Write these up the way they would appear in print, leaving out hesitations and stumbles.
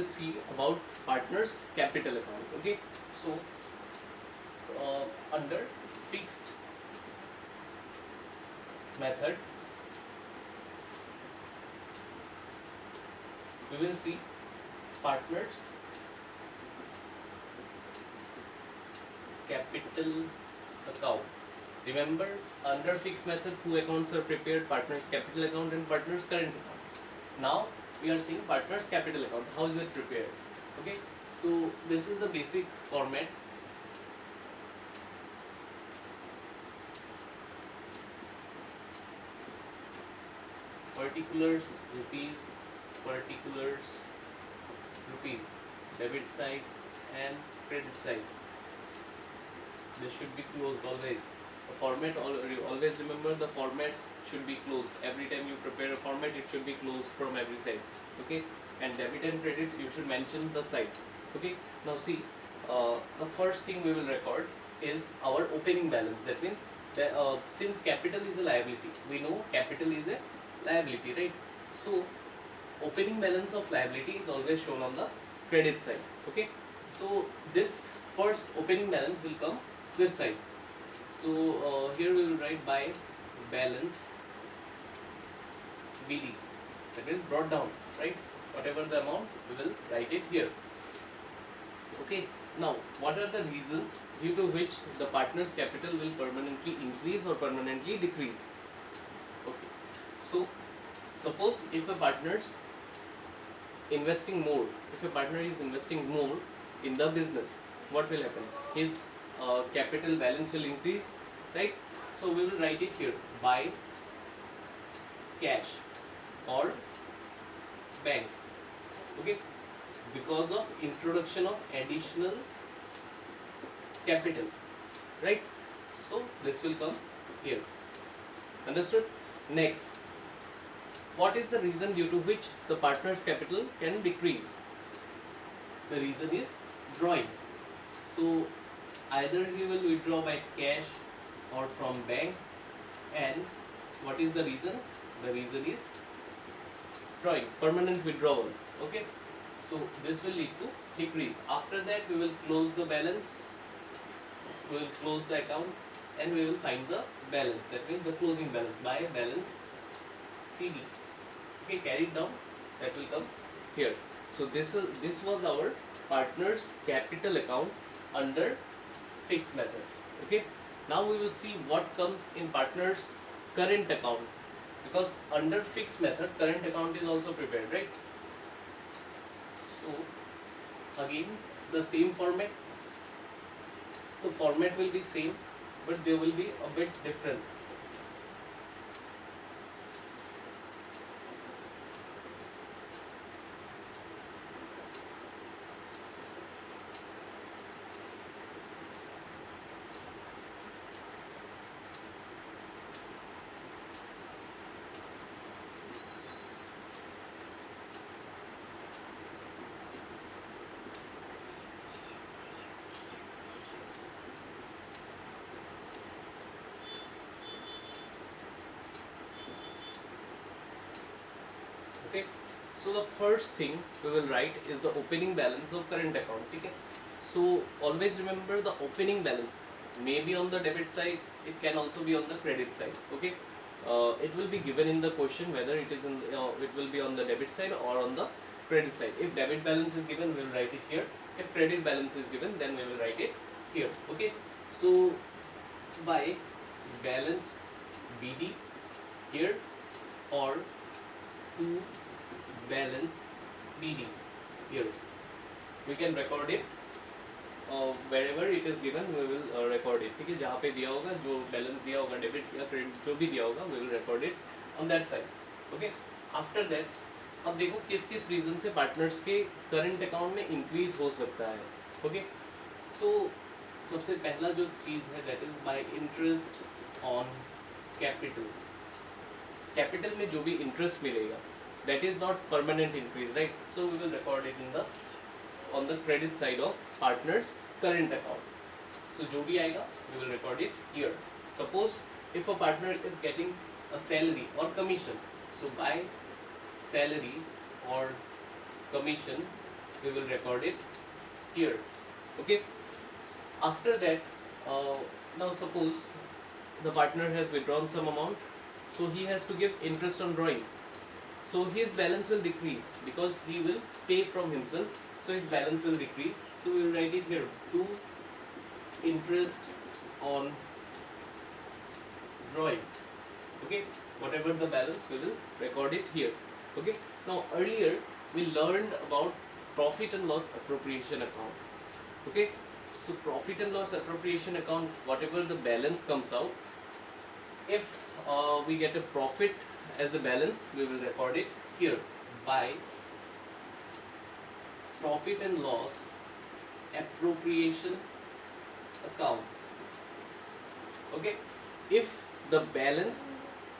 see about partners capital account. Okay, so under fixed method we will see partners capital account. Remember, under fixed method two accounts are prepared: partners capital account and partners current account. Now we are seeing partners capital account. How is it prepared? Okay, so this is the basic format. Particulars rupees, particulars rupees, debit side and credit side. This should be closed always. The format, always remember the formats should be closed. Every time you prepare a format, it should be closed from every side. Okay, and debit and credit, you should mention the sides. Okay, now see, the first thing we will record is our opening balance. That means that, since capital is a liability, we know capital is a liability, right? So opening balance of liability is always shown on the credit side. Okay, so this first opening balance will come this side. So here we will write by balance BD, that is brought down, right? Whatever the amount, we will write it here. Okay, now what are the reasons due to which the partner's capital will permanently increase or permanently decrease? Okay, so suppose if a partner's investing more, if a partner is investing more in the business, what will happen? His capital balance will increase, right? So we will write it here by cash or bank. Okay, because of introduction of additional capital, right? So this will come here. Understood? Next, what is the reason due to which the partner's capital can decrease? The reason is drawings. So either he will withdraw by cash or from bank, and what is the reason? The reason is drawings, permanent withdrawal. Okay, so this will lead to decrease. After that we will close the balance, we will close the account and we will find the balance, that means the closing balance by balance CD. Okay, carried down, that will come here. So this was our partner's capital account under fixed method. Okay, now we will see what comes in partner's current account, because under fixed method current account is also prepared, right? So again the same format, the format will be same but there will be a bit difference. Okay, so the first thing we will write is the opening balance of current account. Okay, so always remember the opening balance may be on the debit side, it can also be on the credit side. Okay, it will be given in the question whether it is in it will be on the debit side or on the credit side. If debit balance is given, we will write it here. If credit balance is given, then we will write it here. Okay, so by balance BD here or to balance BD here, we can record it wherever it is given, we will record it. ठीक है, जहाँ पे दिया होगा, जो balance दिया होगा debit या credit जो भी दिया होगा, we will record it on that side. Okay, after that अब देखो किस किस रीजन से पार्टनर्स के करंट अकाउंट में इंक्रीज हो सकता है. ओके, सो सबसे पहला जो चीज है that is by interest on capital. Capital में जो भी इंटरेस्ट मिलेगा that is not permanent increase, right? So we will record it in the on the credit side of partners current account. So जो भी आएगा we will record it here. Suppose if a partner is getting a salary or commission, so by salary or commission we will record it here. Okay. After that, now suppose the partner has withdrawn some amount, so he has to give interest on drawings. So his balance will decrease because he will pay from himself. So his balance will decrease. So we will write it here, to interest on drawings. Okay, whatever the balance, we will record it here. Okay. Now earlier we learned about profit and loss appropriation account. Okay. So profit and loss appropriation account, whatever the balance comes out, if we get a profit as a balance, we will record it here by profit and loss appropriation account. Okay. If the balance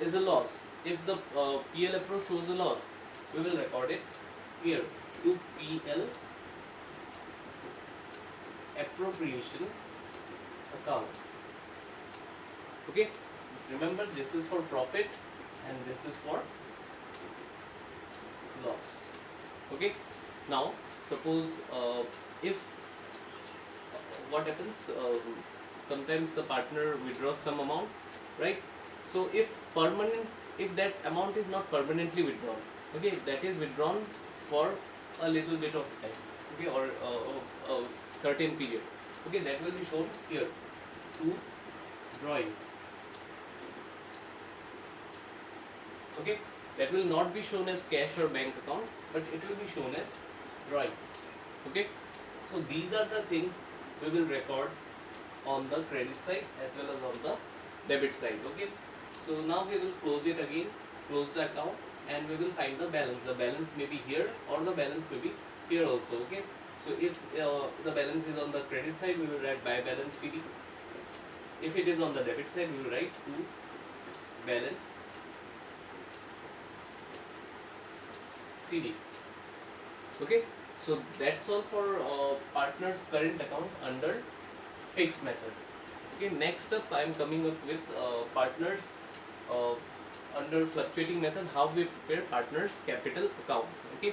is a loss, if the PL appro shows a loss, we will record it here to PL appropriation account. Okay. Remember, this is for profit and this is for loss. Okay. Now suppose if what happens, sometimes the partner withdraws some amount, right? So if that amount is not permanently withdrawn, okay, that is withdrawn for a little bit of time, okay, or a certain period, okay, that will be shown here to drawings. Okay, that will not be shown as cash or bank account, but it will be shown as drawings. Okay, so these are the things we will record on the credit side as well as on the debit side. Okay, so now we will close it again, close the account, and we will find the balance. The balance may be here or the balance may be here also. Okay, so if the balance is on the credit side, we will write by balance CD. If it is on the debit side, we will write to balance CD. Okay, so that's all for partner's current account under fixed method. Okay, next up I am coming up with partners under fluctuating method, how we prepare partner's capital account. Okay,